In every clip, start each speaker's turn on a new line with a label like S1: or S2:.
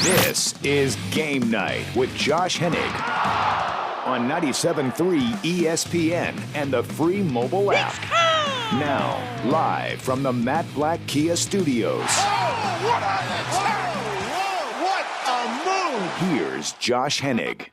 S1: This is Game Night with Josh Hennig on 97.3 ESPN and the free mobile app. Now, live from the Matt Black Kia Studios.
S2: What a move!
S1: Here's Josh Hennig.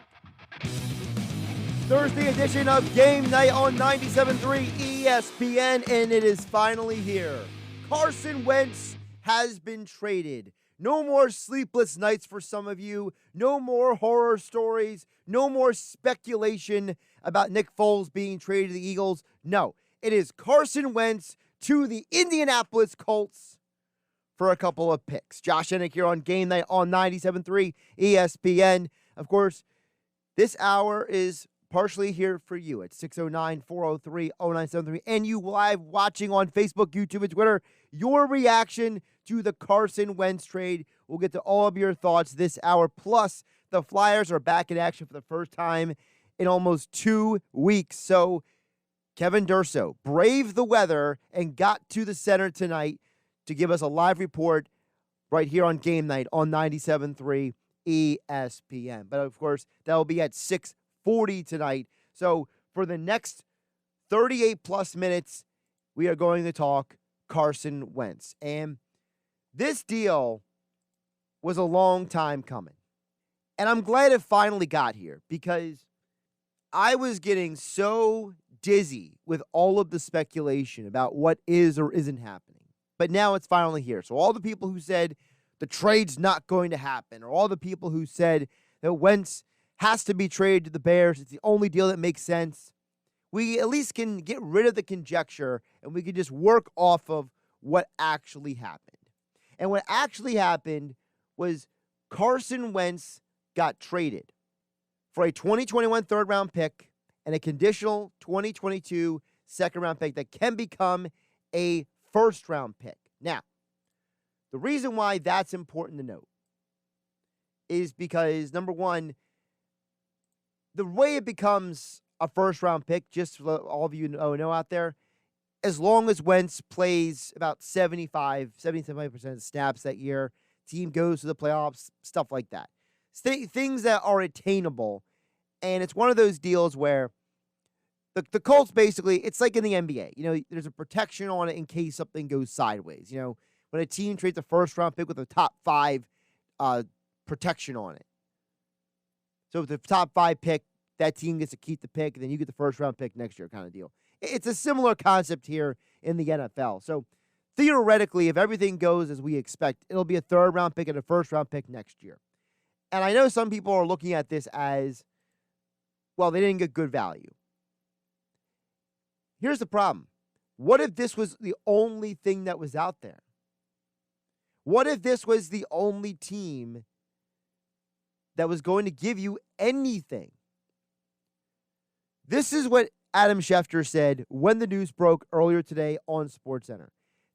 S3: Thursday edition of Game Night on 97.3 ESPN, and it is finally here. Carson Wentz has been traded. No more sleepless nights for some of you. No more horror stories. No more speculation about Nick Foles being traded to the Eagles. No, it is Carson Wentz to the Indianapolis Colts for a couple of picks. Josh Hennig here on Game Night on 97.3 ESPN. Of course, this hour is partially here for you at 609-403-0973, and you live watching on Facebook, YouTube, and Twitter. Your reaction to the Carson Wentz trade. We'll get to all of your thoughts this hour. Plus, the Flyers are back in action for the first time in almost 2 weeks. So, Kevin Durso braved the weather and got to the center tonight to give us a live report right here on Game Night on 97.3 ESPN. But, of course, that will be at 6:40 tonight. So, for the next 38-plus minutes, we are going to talk Carson Wentz. And this deal was a long time coming. And I'm glad it finally got here because I was getting so dizzy with all of the speculation about what is or isn't happening. But now it's finally here. So all the people who said the trade's not going to happen, or all the people who said that Wentz has to be traded to the Bears, it's the only deal that makes sense, we at least can get rid of the conjecture and we can just work off of what actually happened. And what actually happened was Carson Wentz got traded for a 2021 third-round pick and a conditional 2022 second-round pick that can become a first-round pick. Now, the reason why that's important to note is because, number one, the way it becomes a first-round pick, just for all of you know out there, as long as Wentz plays about 75% of the snaps that year, team goes to the playoffs, stuff like that. Things that are attainable. And it's one of those deals where the Colts basically, it's like in the NBA. You know, there's a protection on it in case something goes sideways. You know, when a team trades a first-round pick with a top 5 protection on it. So if the top 5 pick, that team gets to keep the pick, and then you get the first-round pick next year kind of deal. It's a similar concept here in the NFL. So theoretically, if everything goes as we expect, it'll be a third-round pick and a first-round pick next year. And I know some people are looking at this as, well, they didn't get good value. Here's the problem. What if this was the only thing that was out there? What if this was the only team that was going to give you anything? This is what Adam Schefter said when the news broke earlier today on SportsCenter.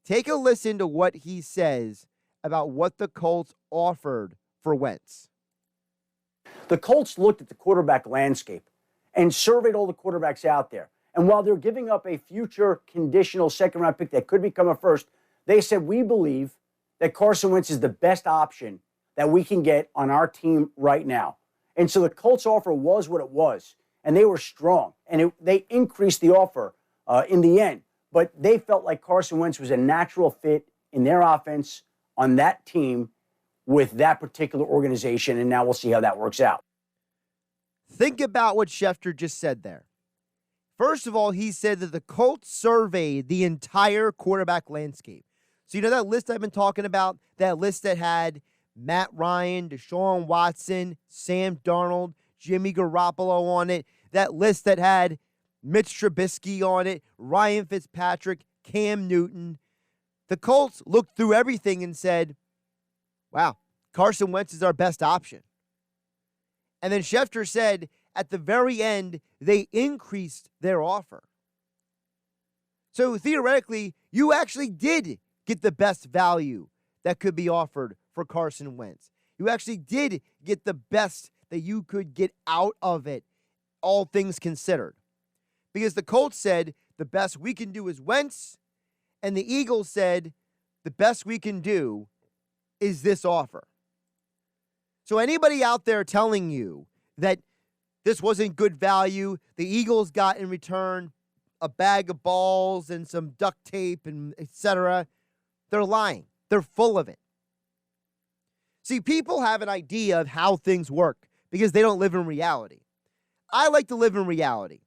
S3: Take a listen to what he says about what the Colts offered for Wentz.
S4: The Colts looked at the quarterback landscape and surveyed all the quarterbacks out there. And while they're giving up a future conditional second-round pick that could become a first, they said, we believe that Carson Wentz is the best option that we can get on our team right now. And so the Colts offer was what it was. And they were strong, and they increased the offer in the end. But they felt like Carson Wentz was a natural fit in their offense on that team with that particular organization, and now we'll see how that works out.
S3: Think about what Schefter just said there. First of all, he said that the Colts surveyed the entire quarterback landscape. So you know that list I've been talking about? That list that had Matt Ryan, Deshaun Watson, Sam Darnold, Jimmy Garoppolo on it. That list that had Mitch Trubisky on it, Ryan Fitzpatrick, Cam Newton. The Colts looked through everything and said, wow, Carson Wentz is our best option. And then Schefter said at the very end, they increased their offer. So theoretically, you actually did get the best value that could be offered for Carson Wentz. You actually did get the best that you could get out of it, all things considered. Because the Colts said the best we can do is Wentz, and the Eagles said the best we can do is this offer. So anybody out there telling you that this wasn't good value, the Eagles got in return a bag of balls and some duct tape and etc., they're lying. They're full of it. See, people have an idea of how things work because they don't live in reality. I like to live in reality.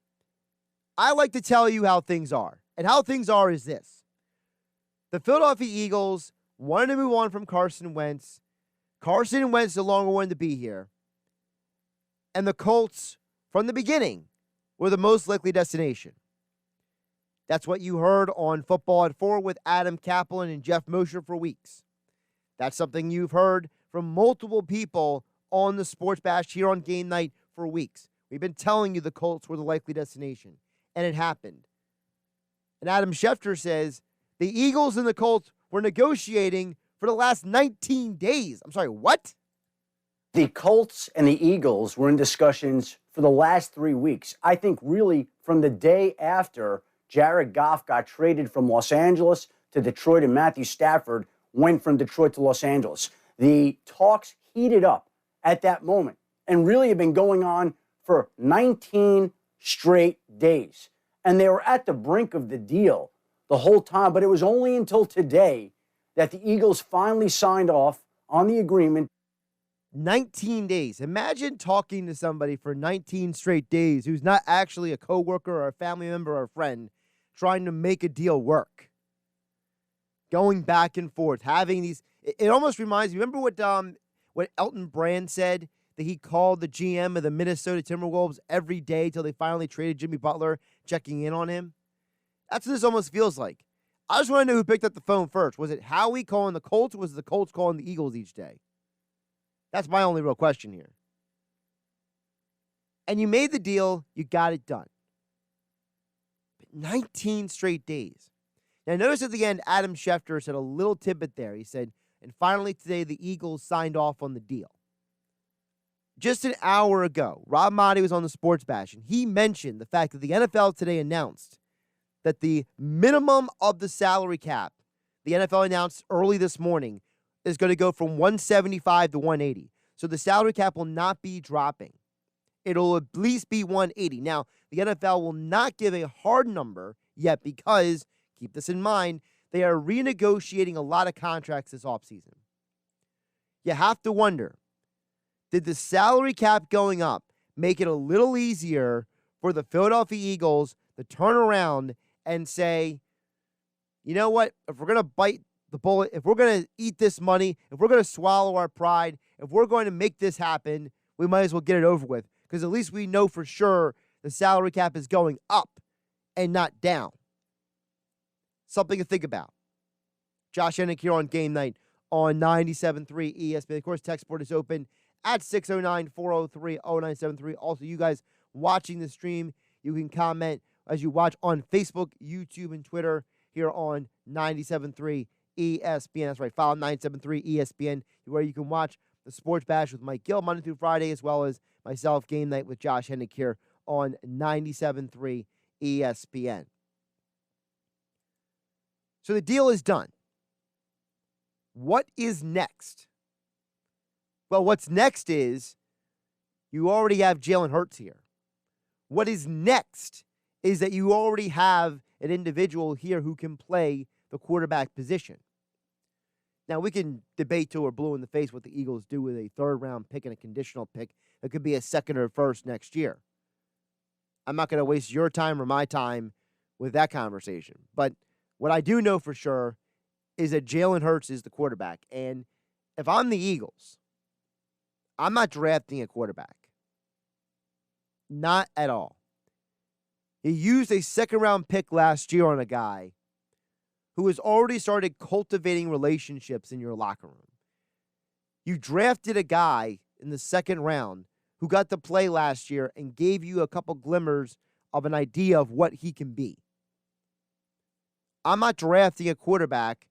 S3: I like to tell you how things are. And how things are is this. The Philadelphia Eagles wanted to move on from Carson Wentz. Carson Wentz no longer wanted to be here. And the Colts, from the beginning, were the most likely destination. That's what you heard on Football at 4 with Adam Kaplan and Jeff Mosher for weeks. That's something you've heard from multiple people on the Sports Bash here on Game Night for weeks. We've been telling you the Colts were the likely destination, and it happened. And Adam Schefter says the Eagles and the Colts were negotiating for the last 19 days. I'm sorry, what?
S4: The Colts and the Eagles were in discussions for the last 3 weeks. I think really from the day after Jared Goff got traded from Los Angeles to Detroit and Matthew Stafford went from Detroit to Los Angeles. The talks heated up at that moment and really have been going on for 19 straight days. And they were at the brink of the deal the whole time, but it was only until today that the Eagles finally signed off on the agreement.
S3: 19 days. Imagine talking to somebody for 19 straight days who's not actually a coworker or a family member or a friend trying to make a deal work. Going back and forth, having these. It almost reminds me, remember what Elton Brand said, that he called the GM of the Minnesota Timberwolves every day till they finally traded Jimmy Butler, checking in on him? That's what this almost feels like. I just want to know who picked up the phone first. Was it Howie calling the Colts, or was it the Colts calling the Eagles each day? That's my only real question here. And you made the deal, you got it done. But 19 straight days. Now, notice at the end, Adam Schefter said a little tidbit there. He said, and finally today, the Eagles signed off on the deal. Just an hour ago, Rob Maaddi was on the Sports Bash, and he mentioned the fact that the NFL today announced that the minimum of the salary cap, the NFL announced early this morning, is going to go from 175 to 180. So the salary cap will not be dropping. It'll at least be 180. Now, the NFL will not give a hard number yet because, keep this in mind, they are renegotiating a lot of contracts this offseason. You have to wonder, did the salary cap going up make it a little easier for the Philadelphia Eagles to turn around and say, you know what, if we're going to bite the bullet, if we're going to eat this money, if we're going to swallow our pride, if we're going to make this happen, we might as well get it over with, because at least we know for sure the salary cap is going up and not down. Something to think about. Josh Hennig here on Game Night on 97.3 ESPN. Of course, text board is open at 609-403-0973. Also, you guys watching the stream, you can comment as you watch on Facebook, YouTube, and Twitter here on 97.3 ESPN. That's right, follow 97.3 ESPN, where you can watch the Sports Bash with Mike Gill Monday through Friday, as well as myself, Game Night with Josh Hennig here on 97.3 ESPN. So the deal is done. What is next? Well, what's next is you already have Jalen Hurts here. What is next is that you already have an individual here who can play the quarterback position. Now, we can debate till we're blue in the face what the Eagles do with a third-round pick and a conditional pick. It could be a second or first next year. I'm not going to waste your time or my time with that conversation. But what I do know for sure is that Jalen Hurts is the quarterback. And if I'm the Eagles, I'm not drafting a quarterback. Not at all. You used a second-round pick last year on a guy who has already started cultivating relationships in your locker room. You drafted a guy in the second round who got to play last year and gave you a couple glimmers of an idea of what he can be. I'm not drafting a quarterback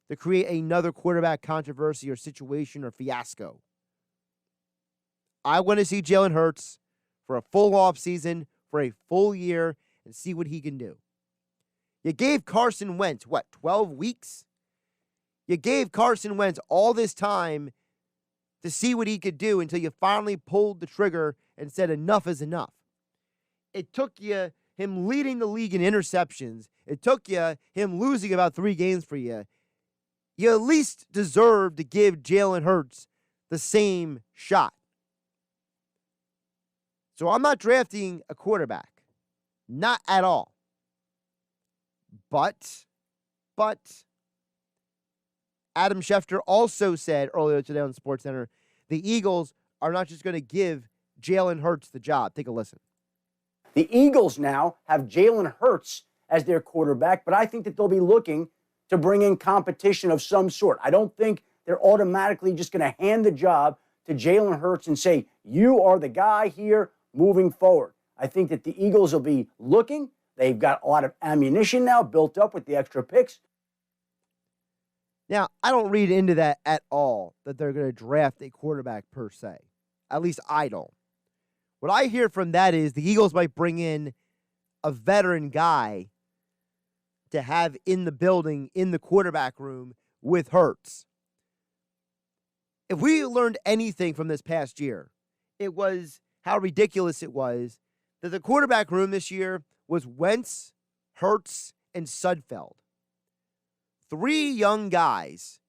S3: to create another quarterback controversy or situation or fiasco. I want to see Jalen Hurts for a full offseason, for a full year, and see what he can do. You gave Carson Wentz, 12 weeks? You gave Carson Wentz all this time to see what he could do until you finally pulled the trigger and said enough is enough. It took you him leading the league in interceptions. It took you him losing about 3 games for you. You at least deserve to give Jalen Hurts the same shot. So I'm not drafting a quarterback. Not at all. But Adam Schefter also said earlier today on SportsCenter, the Eagles are not just going to give Jalen Hurts the job. Take a listen.
S4: The Eagles now have Jalen Hurts as their quarterback, but I think that they'll be looking to bring in competition of some sort. I don't think they're automatically just going to hand the job to Jalen Hurts and say, you are the guy here moving forward. I think that the Eagles will be looking. They've got a lot of ammunition now built up with the extra picks.
S3: Now, I don't read into that at all, that they're going to draft a quarterback per se. At least I don't. What I hear from that is the Eagles might bring in a veteran guy to have in the building, in the quarterback room with Hurts. If we learned anything from this past year, it was how ridiculous it was that the quarterback room this year was Wentz, Hurts, and Sudfeld. 3 young guys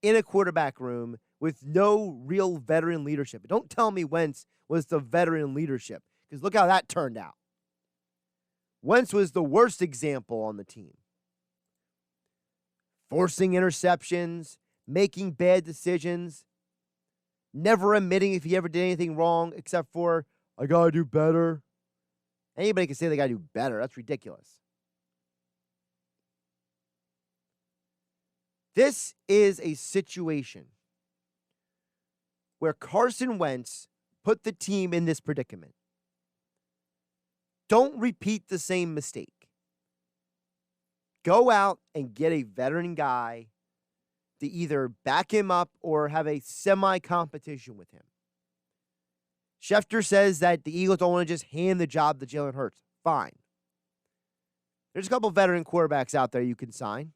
S3: in a quarterback room with no real veteran leadership. Don't tell me Wentz was the veteran leadership, because look how that turned out. Wentz was the worst example on the team. Forcing interceptions, making bad decisions, never admitting if he ever did anything wrong except for, I got to do better. Anybody can say they got to do better. That's ridiculous. This is a situation where Carson Wentz put the team in this predicament. Don't repeat the same mistake. Go out and get a veteran guy to either back him up or have a semi-competition with him. Schefter says that the Eagles don't want to just hand the job to Jalen Hurts. Fine. There's a couple veteran quarterbacks out there you can sign.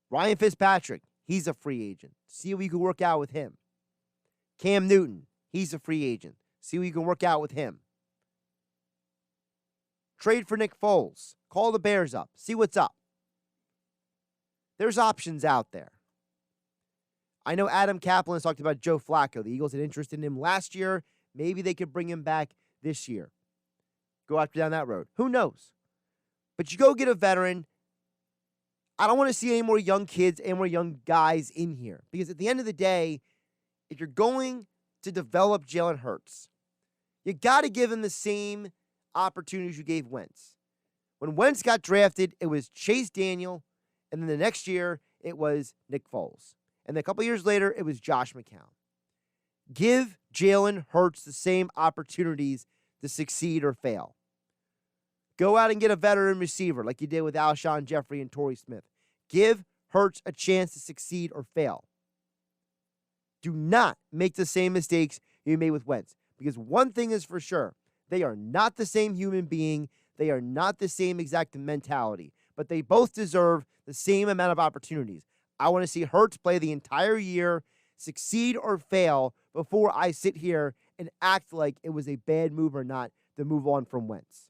S3: Ryan Fitzpatrick, he's a free agent. See what you can work out with him. Cam Newton, he's a free agent. See what you can work out with him. Trade for Nick Foles. Call the Bears up. See what's up. There's options out there. I know Adam Kaplan has talked about Joe Flacco. The Eagles had interest in him last year. Maybe they could bring him back this year. Go after down that road. Who knows? But you go get a veteran. I don't want to see any more young kids, any more young guys in here. Because at the end of the day, if you're going to develop Jalen Hurts, you got to give him the same opportunities you gave Wentz. When Wentz got drafted, it was Chase Daniel, and then the next year, it was Nick Foles. And then a couple years later, it was Josh McCown. Give Jalen Hurts the same opportunities to succeed or fail. Go out and get a veteran receiver like you did with Alshon Jeffrey and Torrey Smith. Give Hurts a chance to succeed or fail. Do not make the same mistakes you made with Wentz. Because one thing is for sure, they are not the same human being. They are not the same exact mentality. But they both deserve the same amount of opportunities. I want to see Hurts play the entire year, succeed or fail, before I sit here and act like it was a bad move or not to move on from Wentz.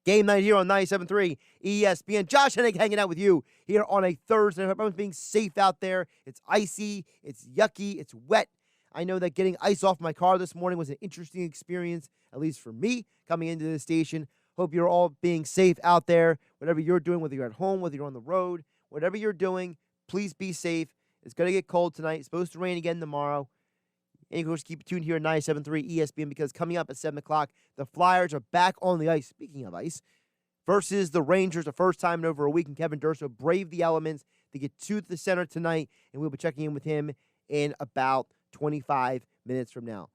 S3: Game night here on 97.3 ESPN. Josh Hennig hanging out with you here on a Thursday. I hope everyone's being safe out there. It's icy, it's yucky, it's wet. I know that getting ice off my car this morning was an interesting experience, at least for me, coming into the station. Hope you're all being safe out there. Whatever you're doing, whether you're at home, whether you're on the road, whatever you're doing, please be safe. It's going to get cold tonight. It's supposed to rain again tomorrow. And you can just keep it tuned here at 97.3 ESPN, because coming up at 7 o'clock, the Flyers are back on the ice, speaking of ice, versus the Rangers, the first time in over a week. And Kevin Durso braved the elements to get to the center tonight, and we'll be checking in with him in about 25 minutes from now.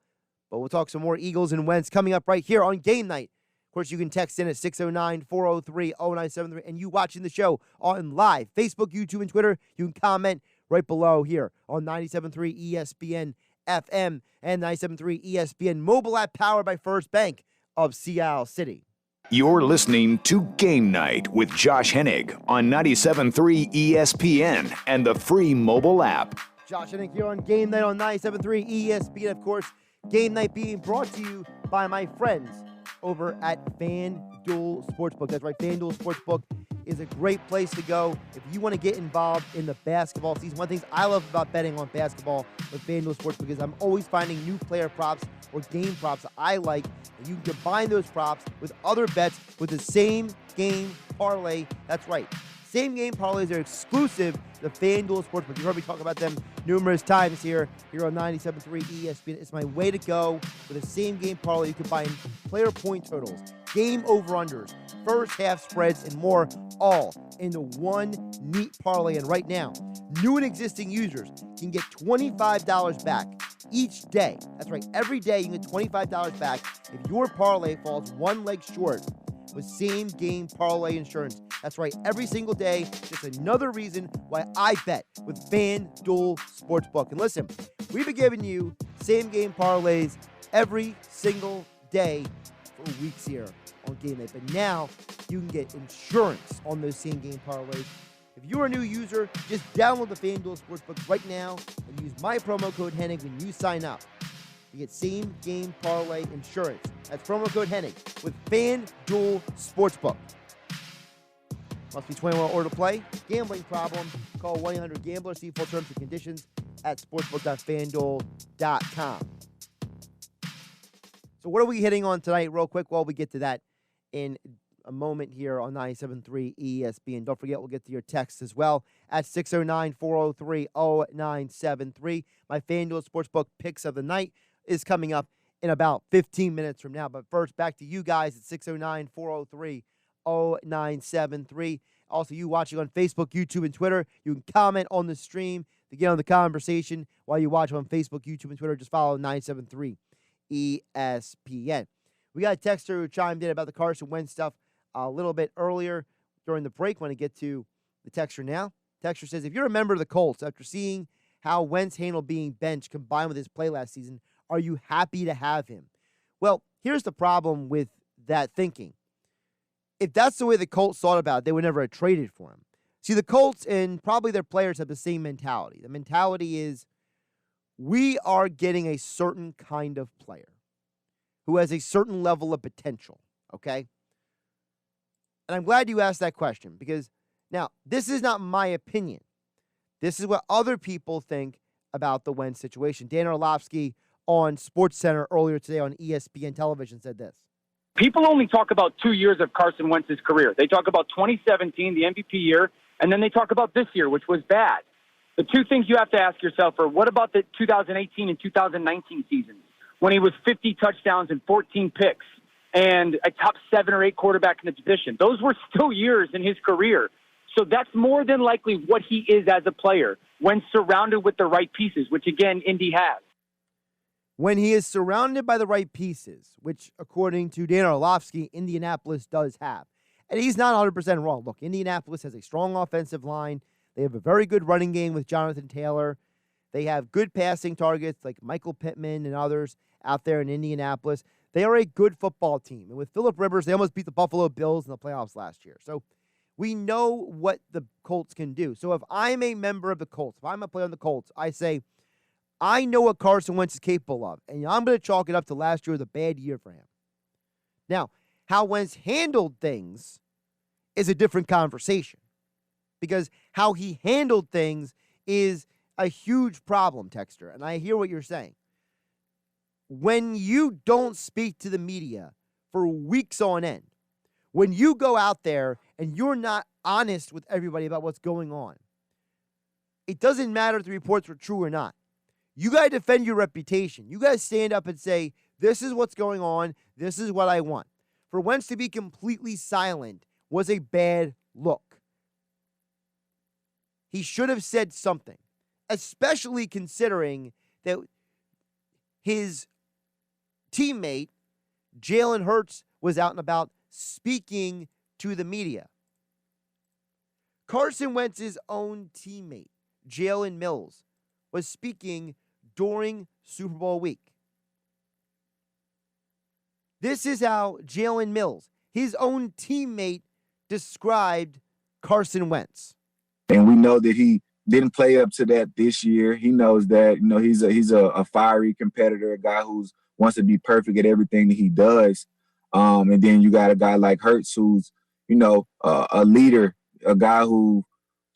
S3: But we'll talk some more Eagles and Wentz coming up right here on Game Night. Of course, you can text in at 609-403-0973, and you watching the show on live Facebook, YouTube, and Twitter, you can comment right below here on 97.3 ESPN FM and 97.3 ESPN mobile app, powered by First Bank of Seattle City.
S1: You're listening to Game Night with Josh Hennig on 97.3 ESPN and the free mobile app.
S3: Josh Hennig here on Game Night on 97.3 ESPN. Of course, Game Night being brought to you by my friends over at FanDuel Sportsbook. That's right, FanDuel Sportsbook is a great place to go if you want to get involved in the basketball season. One of the things I love about betting on basketball with FanDuel Sportsbook is I'm always finding new player props or game props that I like, and you can combine those props with other bets with the same game parlay. That's right. Same game parlays are exclusive to FanDuel Sportsbook. You've heard me talk about them numerous times here on 97.3 ESPN. It's my way to go with the same game parlay. You can find player point totals, game over-unders, first half spreads, and more, all in the one neat parlay. And right now, new and existing users can get $25 back each day. That's right, every day you can get $25 back if your parlay falls one leg short with same game parlay insurance. That's right, every single day, just another reason why I bet with FanDuel Sportsbook. And listen, we've been giving you same game parlays every single day for weeks here on Game Night. But now you can get insurance on those same game parlays. If you're a new user, just download the FanDuel Sportsbook right now and use my promo code Hennig when you sign up. You get same game parlay insurance. That's promo code Hennig with FanDuel Sportsbook. Must be 21 or to play. Gambling problem? Call 1-800-GAMBLER. See full terms and conditions at sportsbook.fanduel.com. So what are we hitting on tonight real quick? Well, we get to that in a moment here on 97.3 ESPN. Don't forget, we'll get to your texts as well at 609-403-0973. My FanDuel Sportsbook picks of the night is coming up in about 15 minutes from now. But first, back to you guys at 609-403-0973. Also, you watching on Facebook, YouTube, and Twitter, you can comment on the stream to get on the conversation while you watch on Facebook, YouTube, and Twitter. Just follow 97.3 ESPN. We got a texter who chimed in about the Carson Wentz stuff a little bit earlier during the break. Want to get to the texter now. Texter says, if you're a member of the Colts, after seeing how Wentz handled being benched combined with his play last season, are you happy to have him? Well, here's the problem with that thinking. If that's the way the Colts thought about it, they would never have traded for him. See, the Colts and probably their players have the same mentality. The mentality is, we are getting a certain kind of player who has a certain level of potential, okay? And I'm glad you asked that question because, now, this is not my opinion. This is what other people think about the Wentz situation. Dan Orlovsky on SportsCenter earlier today on ESPN television said this.
S5: People only talk about 2 years of Carson Wentz's career. They talk about 2017, the MVP year, and then they talk about this year, which was bad. The two things you have to ask yourself are, what about the 2018 and 2019 seasons when he was 50 touchdowns and 14 picks and a top 7 or 8 quarterback in the position? Those were still years in his career. So that's more than likely what he is as a player when surrounded with the right pieces, which, again, Indy has.
S3: When he is surrounded by the right pieces, which, according to Dan Orlovsky, Indianapolis does have. And he's not 100% wrong. Look, Indianapolis has a strong offensive line. They have a very good running game with Jonathan Taylor. They have good passing targets like Michael Pittman and others out there in Indianapolis. They are a good football team. And with Phillip Rivers, they almost beat the Buffalo Bills in the playoffs last year. So we know what the Colts can do. So if I'm a member of the Colts, if I'm a player on the Colts, I say, I know what Carson Wentz is capable of, and I'm going to chalk it up to last year was a bad year for him. Now, how Wentz handled things is a different conversation because how he handled things is a huge problem, Texter, and I hear what you're saying. When you don't speak to the media for weeks on end, when you go out there and you're not honest with everybody about what's going on, it doesn't matter if the reports were true or not. You got to defend your reputation. You got to stand up and say, this is what's going on. This is what I want. For Wentz to be completely silent was a bad look. He should have said something, especially considering that his teammate, Jalen Hurts, was out and about speaking to the media. Carson Wentz's own teammate, Jalen Mills, was speaking during Super Bowl week. This is how Jalen Mills, his own teammate, described Carson Wentz.
S6: And we know that he didn't play up to that this year. He knows that, he's a fiery competitor, a guy who wants to be perfect at everything that he does. And then you got a guy like Hurts who's, a leader, a guy who's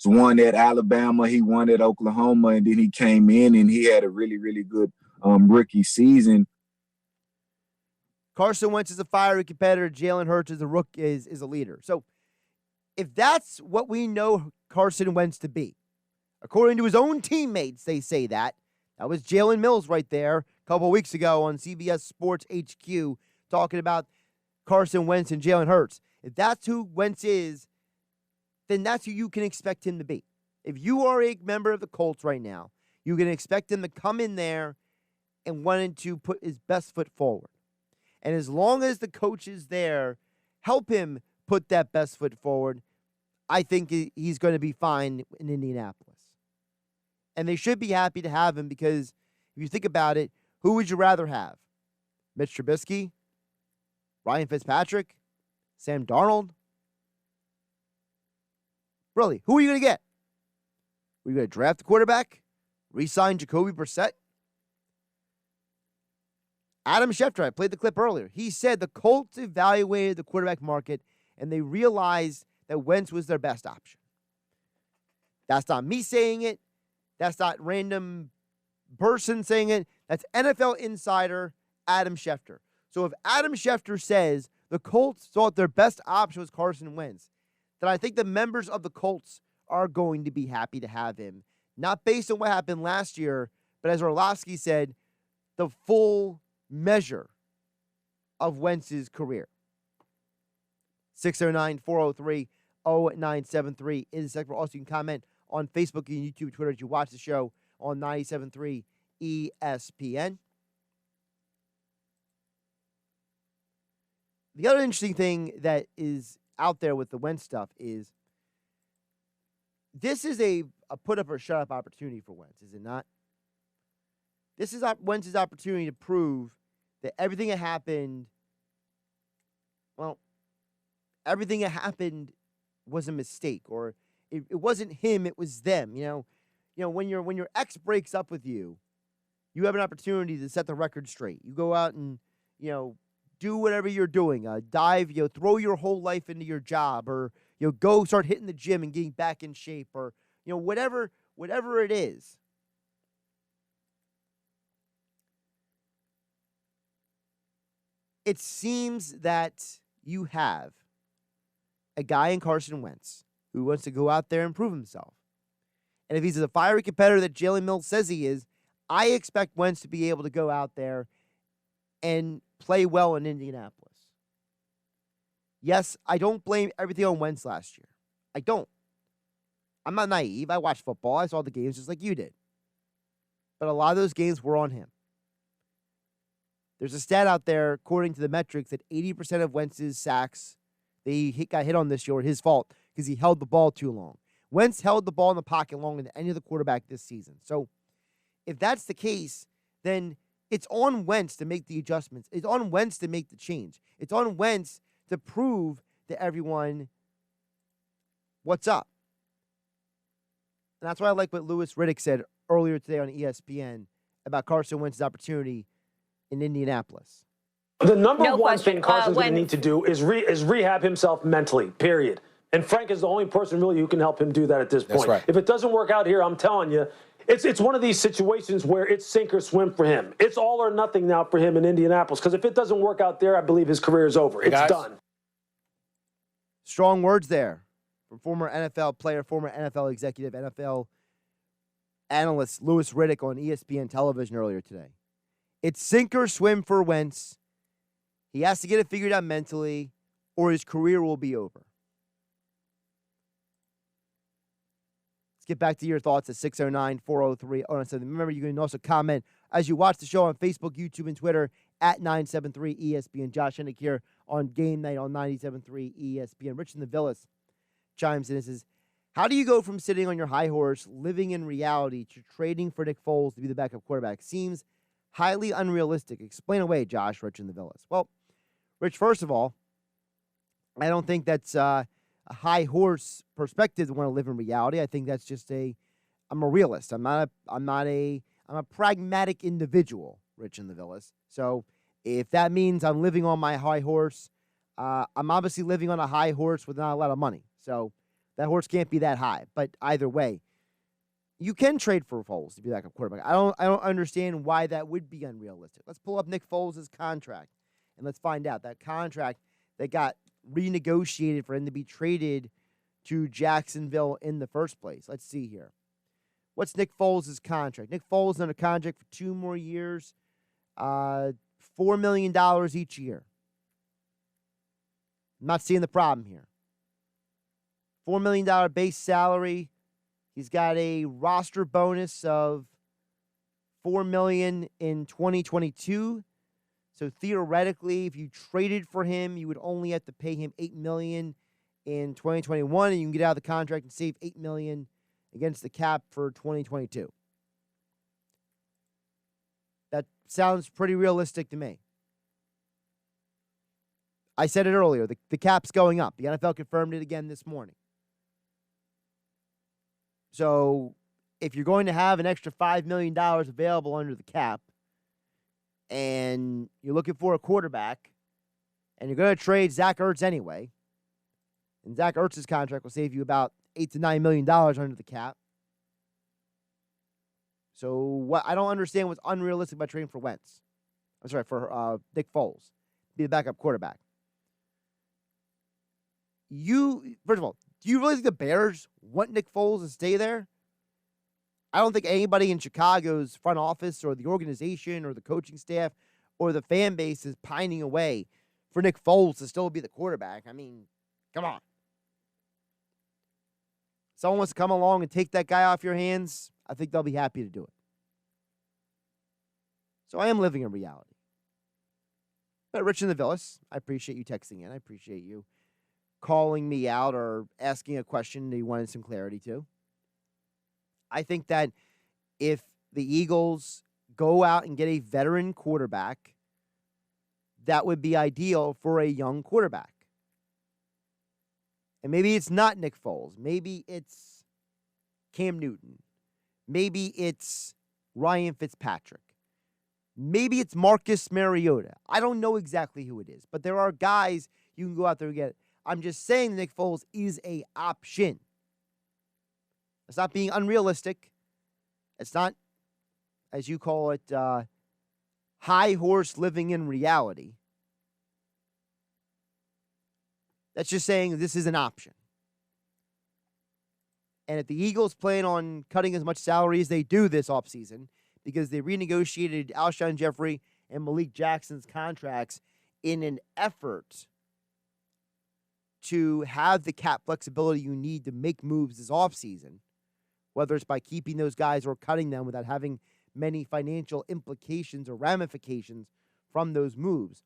S6: won at Alabama, he won at Oklahoma, and then he came in and he had a really, really good rookie season.
S3: Carson Wentz is a fiery competitor. Jalen Hurts is a leader. So if that's what we know Carson Wentz to be, according to his own teammates, they say that. That was Jalen Mills right there a couple of weeks ago on CBS Sports HQ talking about Carson Wentz and Jalen Hurts. If that's who Wentz is, then that's who you can expect him to be. If you are a member of the Colts right now, you can expect him to come in there and wanting to put his best foot forward. And as long as the coaches there help him put that best foot forward, I think he's going to be fine in Indianapolis. And they should be happy to have him because if you think about it, who would you rather have? Mitch Trubisky? Ryan Fitzpatrick? Sam Darnold? Really, who are you going to get? Are you going to draft a quarterback? Re-sign Jacoby Brissett? Adam Schefter, I played the clip earlier. He said the Colts evaluated the quarterback market and they realized that Wentz was their best option. That's not me saying it. That's not random person saying it. That's NFL insider Adam Schefter. So if Adam Schefter says the Colts thought their best option was Carson Wentz, then I think the members of the Colts are going to be happy to have him. Not based on what happened last year, but as Orlovsky said, the full measure of Wentz's career. 609-403-0973 is the second. Also, you can comment on Facebook and YouTube, Twitter as you watch the show on 97.3 ESPN. The other interesting thing that is out there with the Wentz stuff is this is a put up or shut up opportunity for Wentz, is it not? This is Wentz's opportunity to prove that everything that happened was a mistake, or it wasn't him, it was them. When your ex breaks up with you, you have an opportunity to set the record straight. You go out and do whatever you're doing, dive, throw your whole life into your job, or go start hitting the gym and getting back in shape, or whatever it is. It seems that you have a guy in Carson Wentz who wants to go out there and prove himself. And if he's a fiery competitor that Jalen Mills says he is, I expect Wentz to be able to go out there and play well in Indianapolis. Yes, I don't blame everything on Wentz last year. I don't. I'm not naive. I watched football. I saw the games just like you did. But a lot of those games were on him. There's a stat out there, according to the metrics, that 80% of Wentz's sacks got hit on this year were his fault because he held the ball too long. Wentz held the ball in the pocket longer than any other quarterback this season. So if that's the case, then it's on Wentz to make the adjustments. It's on Wentz to make the change. It's on Wentz to prove to everyone what's up. And that's why I like what Louis Riddick said earlier today on ESPN about Carson Wentz's opportunity in Indianapolis.
S7: The number one thing Carson's going to need to do is rehab himself mentally, period. And Frank is the only person really who can help him do that at this point.
S8: That's right.
S7: If it doesn't work out here, I'm telling you, it's one of these situations where it's sink or swim for him. It's all or nothing now for him in Indianapolis, because if it doesn't work out there, I believe his career is over. It's done.
S3: Strong words there from former NFL player, former NFL executive, NFL analyst Louis Riddick on ESPN television earlier today. It's sink or swim for Wentz. He has to get it figured out mentally, or his career will be over. Let's get back to your thoughts at 609-403-0973. Remember, you can also comment as you watch the show on Facebook, YouTube, and Twitter at 973 ESPN. Josh Hennig here on Game Night on 97.3 ESPN. Rich in the Villas chimes in and says, how do you go from sitting on your high horse, living in reality, to trading for Nick Foles to be the backup quarterback? Seems highly unrealistic. Explain away, Josh. Rich in the Villas. Well, Rich, first of all, I don't think that's a high horse perspective to want to live in reality. I think that's just a I'm a realist. I'm a pragmatic individual, Rich in the Villas. So if that means I'm living on my high horse, I'm obviously living on a high horse with not a lot of money. So that horse can't be that high. But either way, you can trade for Foles to be backup quarterback. I don't understand why that would be unrealistic. Let's pull up Nick Foles' contract and let's find out that contract that got renegotiated for him to be traded to Jacksonville in the first place. Let's see here. What's Nick Foles' contract? Nick Foles on a contract for 2 more years, $4 million each year. I'm not seeing the problem here. $4 million base salary. He's got a roster bonus of $4 million in 2022. So theoretically, if you traded for him, you would only have to pay him $8 million in 2021, and you can get out of the contract and save $8 million against the cap for 2022. That sounds pretty realistic to me. I said it earlier. The cap's going up. The NFL confirmed it again this morning. So if you're going to have an extra $5 million available under the cap and you're looking for a quarterback and you're going to trade Zach Ertz anyway, and Zach Ertz's contract will save you about $8 to $9 million under the cap. So what I don't understand what's unrealistic about trading for Wentz. I'm sorry, for Nick Foles, be the backup quarterback. First of all, do you really think the Bears want Nick Foles to stay there? I don't think anybody in Chicago's front office or the organization or the coaching staff or the fan base is pining away for Nick Foles to still be the quarterback. I mean, come on. Someone wants to come along and take that guy off your hands, I think they'll be happy to do it. So I am living in reality. But Rich in the Villas, I appreciate you texting in. I appreciate you calling me out or asking a question that you wanted some clarity to. I think that if the Eagles go out and get a veteran quarterback, that would be ideal for a young quarterback. And maybe it's not Nick Foles. Maybe it's Cam Newton. Maybe it's Ryan Fitzpatrick. Maybe it's Marcus Mariota. I don't know exactly who it is, but there are guys you can go out there and get. I'm just saying Nick Foles is an option. It's not being unrealistic. It's not, as you call it, high horse living in reality. That's just saying this is an option. And if the Eagles plan on cutting as much salary as they do this offseason, because they renegotiated Alshon Jeffrey and Malik Jackson's contracts in an effort to have the cap flexibility you need to make moves this offseason, whether it's by keeping those guys or cutting them without having many financial implications or ramifications from those moves,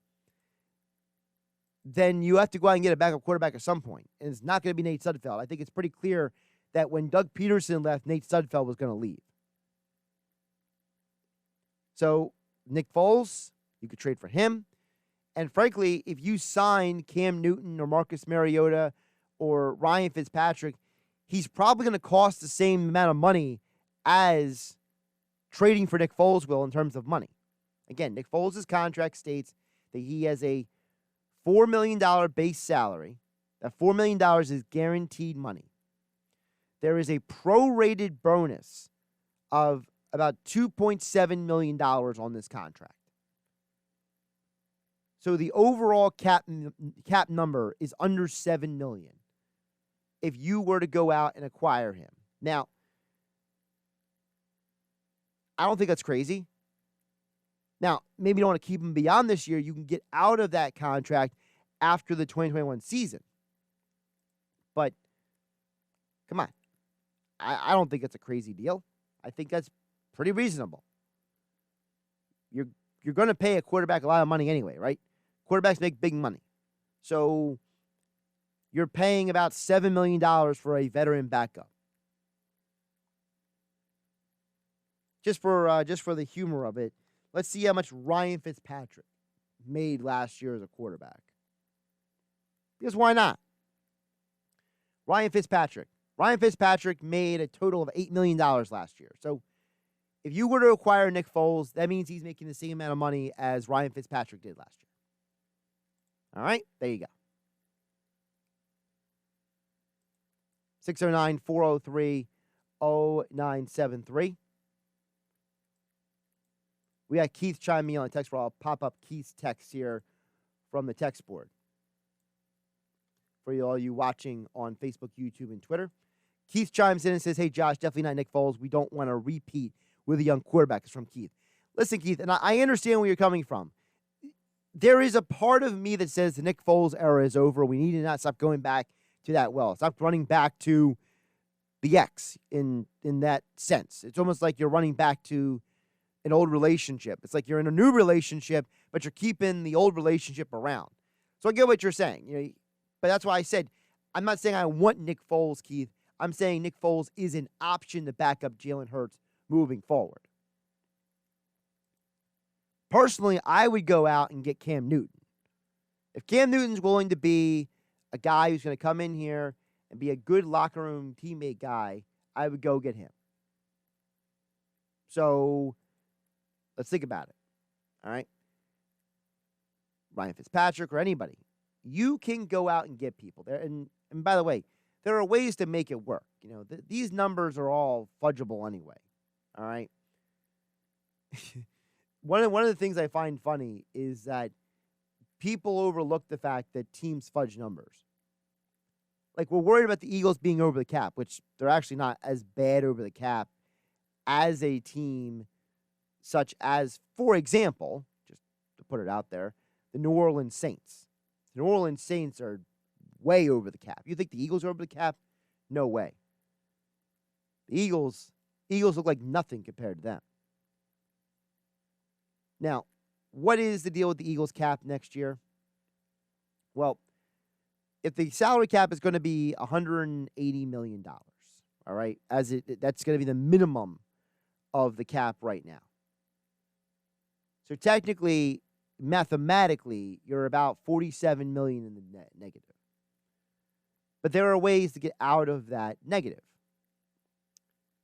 S3: then you have to go out and get a backup quarterback at some point. And it's not going to be Nate Sudfeld. I think it's pretty clear that when Doug Peterson left, Nate Sudfeld was going to leave. So Nick Foles, you could trade for him. And frankly, if you sign Cam Newton or Marcus Mariota or Ryan Fitzpatrick, he's probably going to cost the same amount of money as trading for Nick Foles will in terms of money. Again, Nick Foles' contract states that he has a $4 million base salary. That $4 million is guaranteed money. There is a prorated bonus of about $2.7 million on this contract. So the overall cap number is under $7 million if you were to go out and acquire him. Now, I don't think that's crazy. Now, maybe you don't want to keep him beyond this year. You can get out of that contract after the 2021 season. But, come on. I don't think it's a crazy deal. I think that's pretty reasonable. You're going to pay a quarterback a lot of money anyway, right? Quarterbacks make big money. So you're paying about $7 million for a veteran backup. Just for the humor of it, let's see how much Ryan Fitzpatrick made last year as a quarterback. Because why not? Ryan Fitzpatrick Ryan Fitzpatrick made a total of $8 million last year. So if you were to acquire Nick Foles, that means he's making the same amount of money as Ryan Fitzpatrick did last year. All right, there you go. 609-403-0973. We got Keith chiming in on the text board. I'll pop up Keith's text here from the text board for all you watching on Facebook, YouTube, and Twitter. Keith chimes in and says, hey, Josh, definitely not Nick Foles. We don't want to repeat with a young quarterback. It's from Keith. Listen, Keith, and I understand where you're coming from. There is a part of me that says the Nick Foles era is over. We need to not stop going back to that well. Stop running back to the X in that sense. It's almost like you're running back to an old relationship. It's like you're in a new relationship, but you're keeping the old relationship around. So I get what you're saying. You know, but that's why I said, I'm not saying I want Nick Foles, Keith. I'm saying Nick Foles is an option to back up Jalen Hurts moving forward. Personally, I would go out and get Cam Newton. If Cam Newton's willing to be a guy who's going to come in here and be a good locker room teammate guy, I would go get him. So let's think about it. All right? Ryan Fitzpatrick or anybody. You can go out and get people there. And by the way, there are ways to make it work. You know, these numbers are all fudgeable anyway. All right? One of the things I find funny is that people overlook the fact that teams fudge numbers. Like, we're worried about the Eagles being over the cap, which they're actually not as bad over the cap as a team such as, for example, just to put it out there, the New Orleans Saints. The New Orleans Saints are way over the cap. You think the Eagles are over the cap? No way. The Eagles look like nothing compared to them. Now, what is the deal with the Eagles cap next year? Well, if the salary cap is going to be $180 million, all right, that's going to be the minimum of the cap right now. So technically, mathematically, you're about $47 million in the negative. But there are ways to get out of that negative.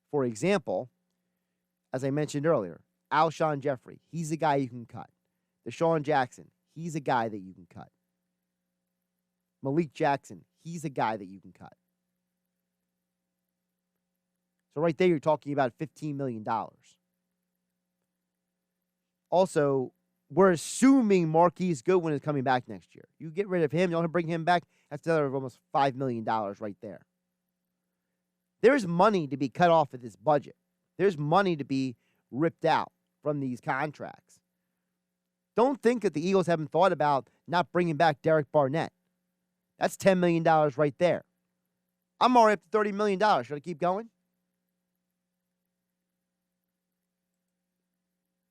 S3: For example, as I mentioned earlier, Alshon Jeffrey, he's a guy you can cut. Deshaun Jackson, he's a guy that you can cut. Malik Jackson, he's a guy that you can cut. So right there, you're talking about $15 million. Also, we're assuming Marquise Goodwin is coming back next year. You get rid of him, you want to bring him back, that's another almost $5 million right there. There's money to be cut off of this budget. There's money to be ripped out from these contracts. Don't think that the Eagles haven't thought about not bringing back Derek Barnett. That's $10 million right there. I'm already up to $30 million. Should I keep going?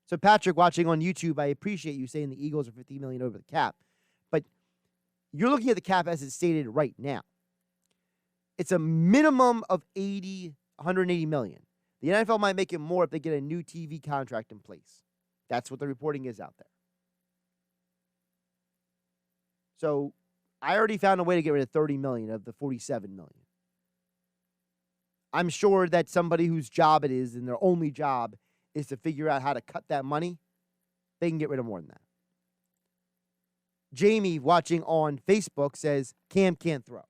S3: So, Patrick, watching on YouTube, I appreciate you saying the Eagles are $50 million over the cap. But you're looking at the cap as it's stated right now. It's a minimum of $180 million. The NFL might make it more if they get a new TV contract in place. That's what the reporting is out there. So I already found a way to get rid of $30 million of the $47 million. I'm sure that somebody whose job it is and their only job is to figure out how to cut that money, they can get rid of more than that. Jamie, watching on Facebook, says Cam can't throw.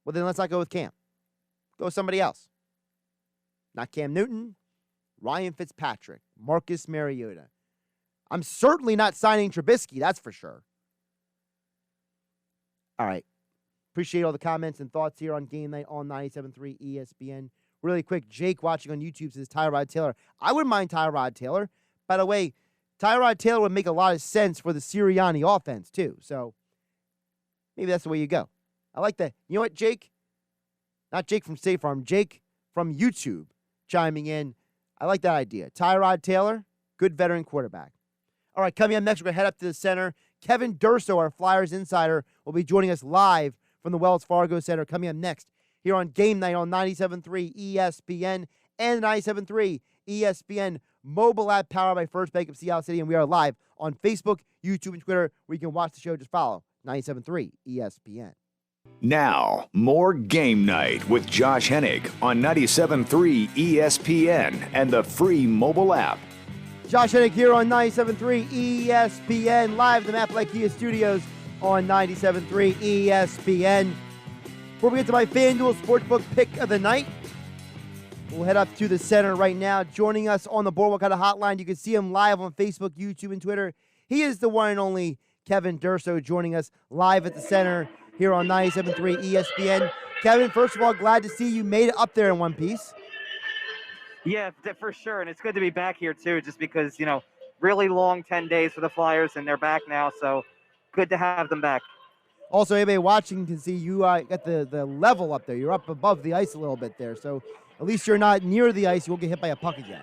S3: Well, then let's not go with Cam. Go with somebody else. Not Cam Newton, Ryan Fitzpatrick, Marcus Mariota. I'm certainly not signing Trubisky, that's for sure. All right. Appreciate all the comments and thoughts here on Game Night on 97.3 ESPN. Really quick, Jake watching on YouTube says Tyrod Taylor. I wouldn't mind Tyrod Taylor. By the way, Tyrod Taylor would make a lot of sense for the Sirianni offense, too. So maybe that's the way you go. I like that. You know what, Jake? Not Jake from State Farm. Jake from YouTube chiming in. I like that idea. Tyrod Taylor, good veteran quarterback. All right, coming up next, we're going to head up to the center. Kevin Durso, our Flyers Insider, will be joining us live from the Wells Fargo Center coming up next here on Game Night on 97.3 ESPN and 97.3 ESPN mobile app powered by First Bank of Seattle City. And we are live on Facebook, YouTube, and Twitter where you can watch the show. Just follow 97.3 ESPN.
S1: Now, more Game Night with Josh Hennig on 97.3 ESPN and the free mobile app.
S3: Josh Hennig here on 97.3 ESPN, live in the Matt Black Kia Studios on 97.3 ESPN. Before we get to my FanDuel Sportsbook pick of the night, we'll head up to the center right now. Joining us on the Boardwalk Kind of Hotline, you can see him live on Facebook, YouTube, and Twitter. He is the one and only Kevin Durso, joining us live at the center here on 97.3 ESPN. Kevin, first of all, glad to see you made it up there in one piece.
S8: Yeah, for sure, and it's good to be back here too, just because, really long 10 days for the Flyers, and they're back now, so good to have them back.
S3: Also, anybody watching can see you got the level up there. You're up above the ice a little bit there, so at least you're not near the ice. You won't get hit by a puck again.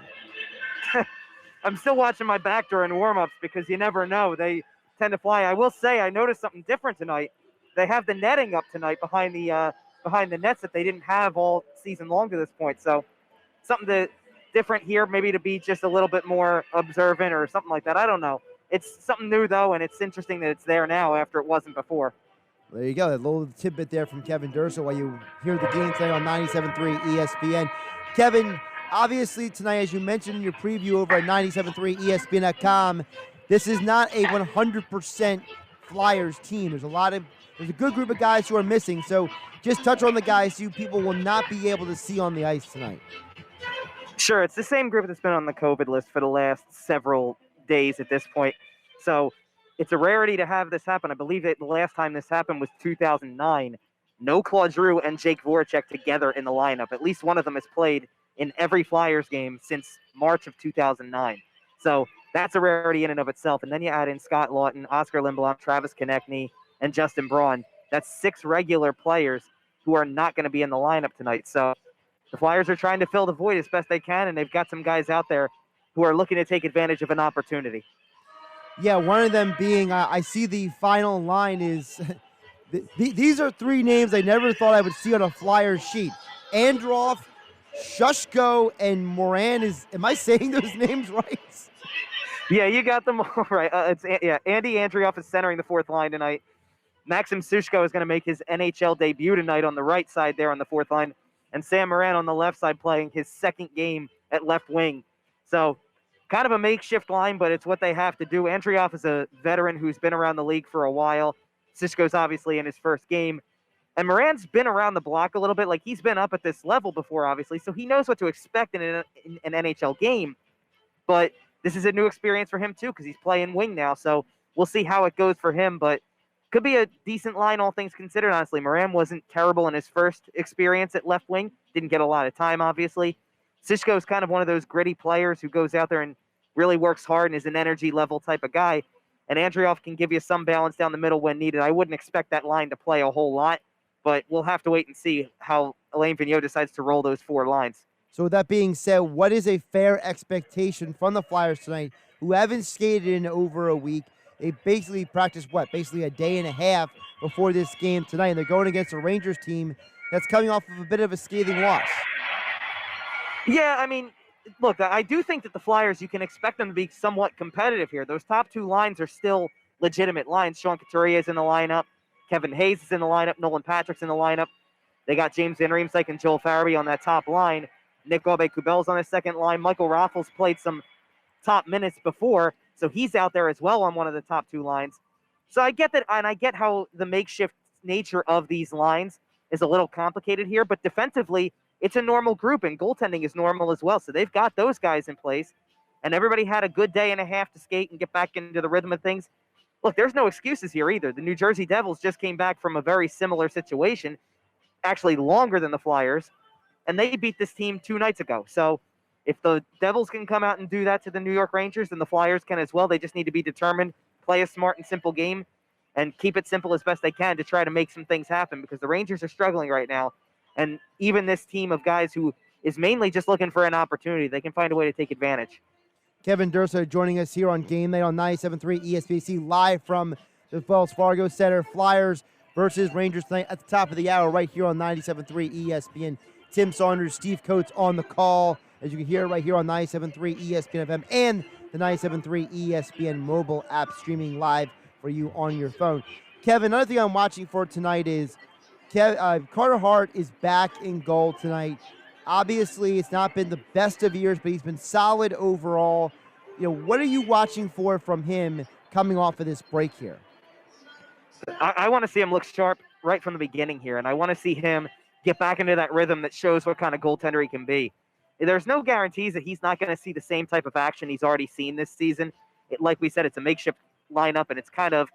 S8: I'm still watching my back during warm-ups because you never know. They tend to fly. I will say I noticed something different tonight. They have the netting up tonight behind the nets that they didn't have all season long to this point. So something different here, maybe to be just a little bit more observant or something like that. I don't know. It's something new, though, and it's interesting that it's there now after it wasn't before.
S3: There you go. A little tidbit there from Kevin Durso while you hear the game tonight on 97.3 ESPN. Kevin, obviously tonight, as you mentioned in your preview over at 97.3 ESPN.com, this is not a 100% Flyers team. There's a good group of guys who are missing. So just touch on the guys who people will not be able to see on the ice tonight.
S8: Sure, it's the same group that's been on the COVID list for the last several days at this point. So it's a rarity to have this happen. I believe that the last time this happened was 2009. No Claude Giroux and Jake Voracek together in the lineup. At least one of them has played in every Flyers game since March of 2009. So that's a rarity in and of itself. And then you add in Scott Lawton, Oscar Lindblom, Travis Konechny, and Justin Braun. That's 6 regular players who are not going to be in the lineup tonight. So the Flyers are trying to fill the void as best they can, and they've got some guys out there who are looking to take advantage of an opportunity.
S3: Yeah, one of them being, I see the final line is, these are 3 names I never thought I would see on a Flyers sheet. Androv, Shushko, and Moran. Am I saying those names right?
S8: Yeah, you got them all right. Andy Andrioff is centering the 4th line tonight. Maxim Sushko is going to make his NHL debut tonight on the right side there on the 4th line. And Sam Moran on the left side playing his 2nd game at left wing. So kind of a makeshift line, but it's what they have to do. Andrioff is a veteran who's been around the league for a while. Sushko's obviously in his 1st game. And Moran's been around the block a little bit. Like, he's been up at this level before, obviously, so he knows what to expect in an NHL game. But this is a new experience for him, too, because he's playing wing now. So we'll see how it goes for him. But could be a decent line, all things considered, honestly. Moran wasn't terrible in his first experience at left wing. Didn't get a lot of time, obviously. Sushko is kind of one of those gritty players who goes out there and really works hard and is an energy level type of guy. And Andrioff can give you some balance down the middle when needed. I wouldn't expect that line to play a whole lot, but we'll have to wait and see how Alain Vigneault decides to roll those 4 lines.
S3: So with that being said, what is a fair expectation from the Flyers tonight, who haven't skated in over a week? They basically practiced, basically a day and a half before this game tonight, and they're going against a Rangers team that's coming off of a bit of a scathing loss.
S8: Yeah, I mean, look, I do think that the Flyers, you can expect them to be somewhat competitive here. Those top 2 lines are still legitimate lines. Sean Couturier is in the lineup. Kevin Hayes is in the lineup. Nolan Patrick's in the lineup. They got James Van Riemsdyk and Joel Farabee on that top line. Nick Aube-Kubel's on the 2nd line. Michael Raffles played some top minutes before, so he's out there as well on one of the top 2 lines. So I get that, and I get how the makeshift nature of these lines is a little complicated here, but defensively, it's a normal group, and goaltending is normal as well. So they've got those guys in place, and everybody had a good day and a half to skate and get back into the rhythm of things. Look, there's no excuses here either. The New Jersey Devils just came back from a very similar situation, actually longer than the Flyers, and they beat this team 2 nights ago. So if the Devils can come out and do that to the New York Rangers, then the Flyers can as well. They just need to be determined, play a smart and simple game, and keep it simple as best they can to try to make some things happen, because the Rangers are struggling right now. And even this team of guys who is mainly just looking for an opportunity, they can find a way to take advantage.
S3: Kevin Durso joining us here on Game Night on 97.3 ESPN, live from the Wells Fargo Center. Flyers versus Rangers tonight at the top of the hour right here on 97.3 ESPN. Tim Saunders, Steve Coates on the call, as you can hear right here on 97.3 ESPN FM and the 97.3 ESPN mobile app, streaming live for you on your phone. Kevin, another thing I'm watching for tonight is Carter Hart is back in goal tonight. Obviously, it's not been the best of years, but he's been solid overall. What are you watching for from him coming off of this break here?
S8: I want to see him look sharp right from the beginning here, and I want to see him get back into that rhythm that shows what kind of goaltender he can be. There's no guarantees that he's not going to see the same type of action he's already seen this season. Like we said, it's a makeshift lineup, and it's kind of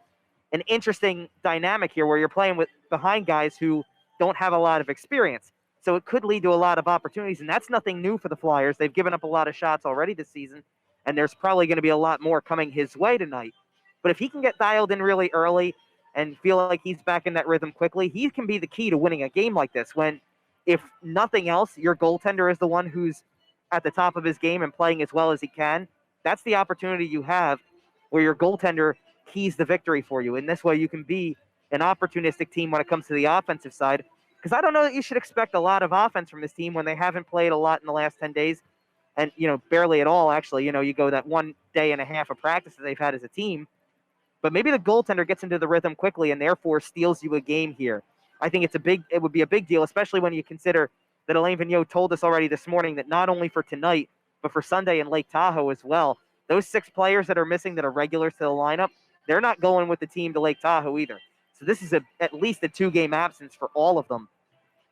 S8: an interesting dynamic here where you're playing behind guys who don't have a lot of experience. So it could lead to a lot of opportunities, and that's nothing new for the Flyers. They've given up a lot of shots already this season, and there's probably going to be a lot more coming his way tonight. But if he can get dialed in really early and feel like he's back in that rhythm quickly, he can be the key to winning a game like this when, if nothing else, your goaltender is the one who's at the top of his game and playing as well as he can. That's the opportunity you have where your goaltender keys the victory for you. In this way, you can be an opportunistic team when it comes to the offensive side, because I don't know that you should expect a lot of offense from this team when they haven't played a lot in the last 10 days and, barely at all, actually. You go that 1 day and a half of practice that they've had as a team. But maybe the goaltender gets into the rhythm quickly and therefore steals you a game here. I think it would be a big deal, especially when you consider that Alain Vigneault told us already this morning that not only for tonight, but for Sunday in Lake Tahoe as well, those 6 players that are missing that are regulars to the lineup, they're not going with the team to Lake Tahoe either. So this is at least a 2-game absence for all of them.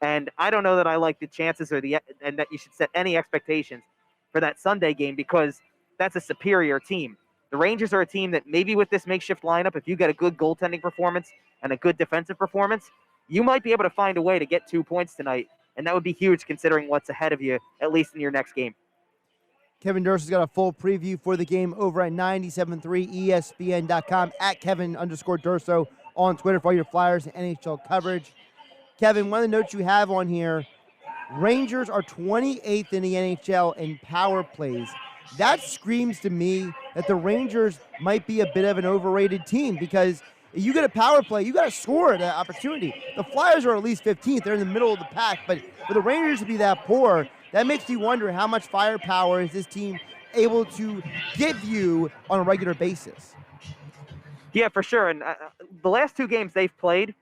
S8: And I don't know that I like the chances and that you should set any expectations for that Sunday game, because that's a superior team. The Rangers are a team that maybe with this makeshift lineup, if you get a good goaltending performance and a good defensive performance, you might be able to find a way to get 2 points tonight. And that would be huge considering what's ahead of you, at least in your next game.
S3: Kevin Durso's got a full preview for the game over at 97.3ESPN.com, at Kevin_Durso on Twitter for all your Flyers and NHL coverage. Kevin, one of the notes you have on here, Rangers are 28th in the NHL in power plays. That screams to me that the Rangers might be a bit of an overrated team, because if you get a power play, you got to score at an opportunity. The Flyers are at least 15th. They're in the middle of the pack. But for the Rangers to be that poor, that makes you wonder how much firepower is this team able to give you on a regular basis.
S8: Yeah, for sure. And the last 2 games they've played,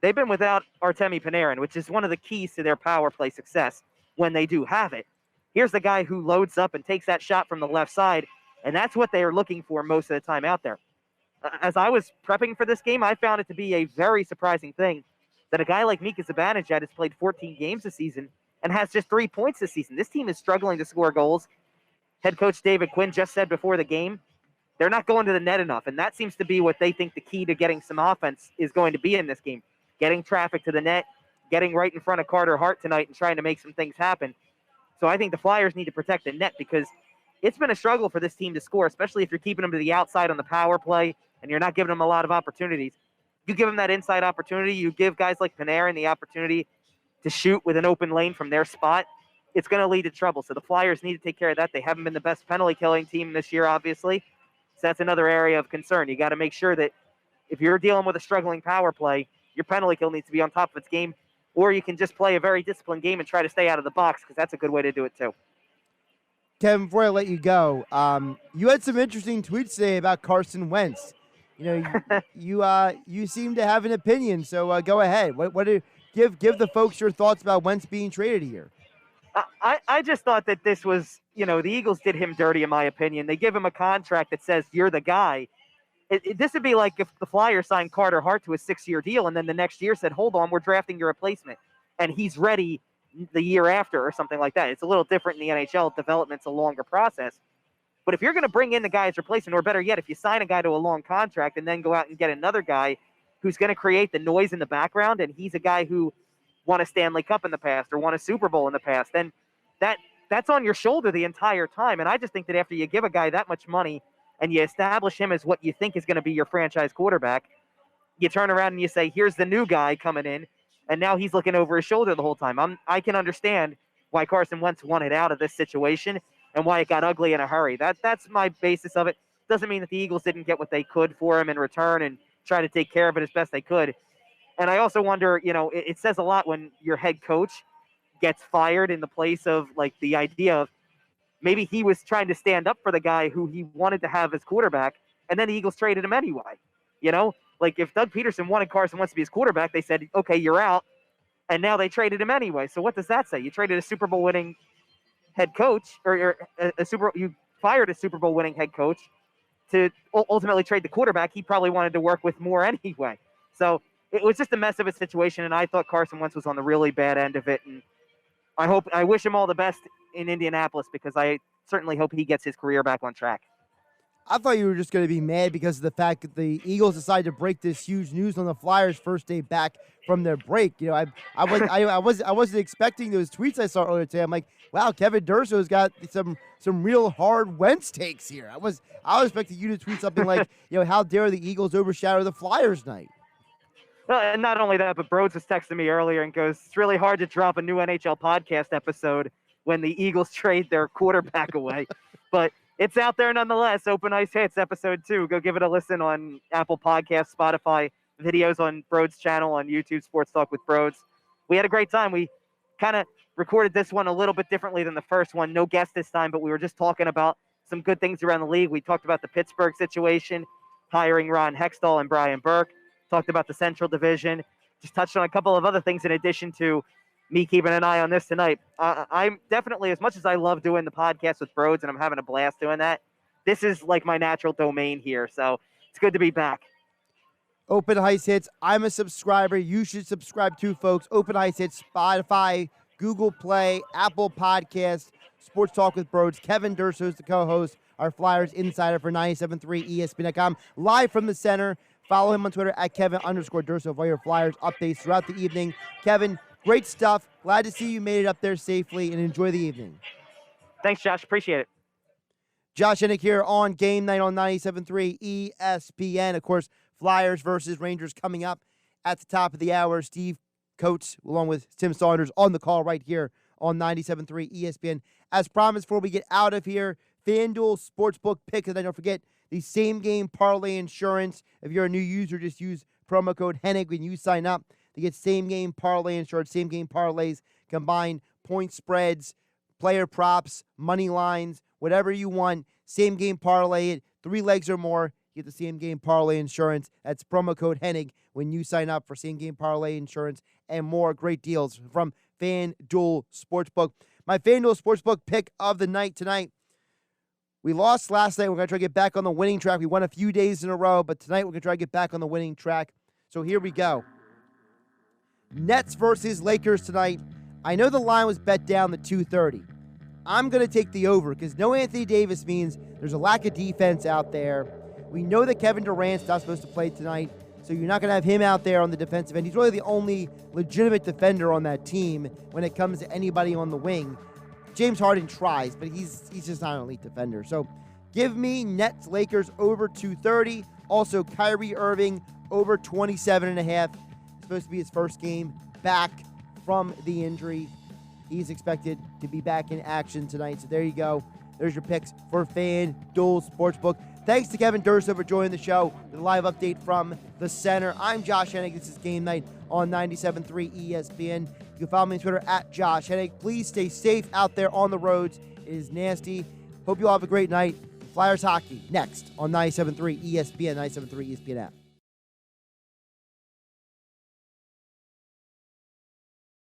S8: they've been without Artemi Panarin, which is one of the keys to their power play success when they do have it. Here's the guy who loads up and takes that shot from the left side, and that's what they are looking for most of the time out there. As I was prepping for this game, I found it to be a very surprising thing that a guy like Mika Zibanejad has played 14 games this season and has just 3 points this season. This team is struggling to score goals. Head coach David Quinn just said before the game, they're not going to the net enough, and that seems to be what they think the key to getting some offense is going to be in this game. Getting traffic to the net, getting right in front of Carter Hart tonight and trying to make some things happen. So I think the Flyers need to protect the net, because it's been a struggle for this team to score, especially if you're keeping them to the outside on the power play and you're not giving them a lot of opportunities. You give them that inside opportunity, you give guys like Panarin the opportunity to shoot with an open lane from their spot, it's going to lead to trouble. So the Flyers need to take care of that. They haven't been the best penalty-killing team this year, obviously. So that's another area of concern. You got to make sure that if you're dealing with a struggling power play, your penalty kill needs to be on top of its game, or you can just play a very disciplined game and try to stay out of the box, because that's a good way to do it too.
S3: Kevin, before I let you go, you had some interesting tweets today about Carson Wentz. You seem to have an opinion, so go ahead. Give the folks your thoughts about Wentz being traded here.
S8: I just thought that this was, the Eagles did him dirty, in my opinion. They give him a contract that says you're the guy. This would be like if the Flyers signed Carter Hart to a 6-year deal, and then the next year said, hold on, we're drafting your replacement, and he's ready the year after or something like that. It's a little different in the NHL. Development's a longer process. But if you're going to bring in the guy's replacement, or better yet, if you sign a guy to a long contract and then go out and get another guy who's going to create the noise in the background, and he's a guy who won a Stanley Cup in the past or won a Super Bowl in the past, then that's on your shoulder the entire time. And I just think that after you give a guy that much money and you establish him as what you think is going to be your franchise quarterback, you turn around and you say, here's the new guy coming in, and now he's looking over his shoulder the whole time. I can understand why Carson Wentz wanted out of this situation and why it got ugly in a hurry. That's my basis of it. Doesn't mean that the Eagles didn't get what they could for him in return and try to take care of it as best they could. And I also wonder, it says a lot when your head coach gets fired in the place of, like, the idea of maybe he was trying to stand up for the guy who he wanted to have as quarterback, and then the Eagles traded him anyway. Like, if Doug Peterson wanted Carson Wentz to be his quarterback, they said, okay, you're out. And now they traded him anyway. So what does that say? You traded a Super Bowl winning head coach, or you fired a Super Bowl winning head coach to ultimately trade the quarterback he probably wanted to work with more anyway. So it was just a mess of a situation, and I thought Carson Wentz was on the really bad end of it. And I wish him all the best in Indianapolis, because I certainly hope he gets his career back on track.
S3: I thought you were just going to be mad because of the fact that the Eagles decided to break this huge news on the Flyers' first day back from their break. You know, I wasn't expecting those tweets I saw earlier today. I'm like, wow, Kevin Durso's got some real hard Wentz takes here. I was expecting you to tweet something like, you know, how dare the Eagles overshadow the Flyers night.
S8: Well, and not only that, but Broads was texting me earlier and goes, it's really hard to drop a new NHL podcast episode when the Eagles trade their quarterback away. But it's out there nonetheless. Open Ice Hits, episode 2. Go give it a listen on Apple Podcasts, Spotify, videos on Broads' channel, on YouTube, Sports Talk with Broads. We had a great time. We kind of recorded this one a little bit differently than the first one. No guest this time, but we were just talking about some good things around the league. We talked about the Pittsburgh situation, hiring Ron Hextall and Brian Burke. Talked about the Central Division. Just touched on a couple of other things in addition to me keeping an eye on this tonight. I'm definitely, as much as I love doing the podcast with Broads, and I'm having a blast doing that, this is like my natural domain here. So it's good to be back.
S3: Open Ice Hits. I'm a subscriber. You should subscribe too, folks. Open Ice Hits, Spotify, Google Play, Apple Podcasts, Sports Talk with Broads. Kevin Durso is the co-host, our Flyers Insider for 97.3 ESPN.com. Live from the center. Follow him on Twitter at Kevin_Durso for your Flyers updates throughout the evening. Kevin, great stuff. Glad to see you made it up there safely, and enjoy the evening.
S8: Thanks, Josh. Appreciate it.
S3: Josh Hennig here on Game Night on 97.3 ESPN. Of course, Flyers versus Rangers coming up at the top of the hour. Steve Coates, along with Tim Saunders, on the call right here on 97.3 ESPN. As promised, before we get out of here, FanDuel Sportsbook pick, and don't forget the same game parlay insurance. If you're a new user, just use promo code Hennig when you sign up to get same game parlay insurance, same game parlays, combined point spreads, player props, money lines, whatever you want. Same game parlay it, 3 legs or more. Get the same game parlay insurance. That's promo code Hennig when you sign up for same game parlay insurance and more great deals from FanDuel Sportsbook. My FanDuel Sportsbook pick of the night tonight. We lost last night. We're going to try to get back on the winning track. We won a few days in a row, but tonight we're going to try to get back on the winning track. So here we go. Nets versus Lakers tonight. I know the line was bet down to 230. I'm going to take the over because no Anthony Davis means there's a lack of defense out there. We know that Kevin Durant's not supposed to play tonight, so you're not going to have him out there on the defensive end. He's really the only legitimate defender on that team when it comes to anybody on the wing. James Harden tries, but he's just not an elite defender. So give me Nets Lakers over 230. Also, Kyrie Irving over 27.5. It's supposed to be his first game back from the injury. He's expected to be back in action tonight. So there you go. There's your picks for FanDuel Sportsbook. Thanks to Kevin Durso for joining the show with a live update from the center. I'm Josh Hennig. This is Game Night on 97.3 ESPN. You can follow me on Twitter at Josh Hennig. Please stay safe out there on the roads. It is nasty. Hope you all have a great night. Flyers hockey next on 97.3 ESPN, 97.3 ESPN app.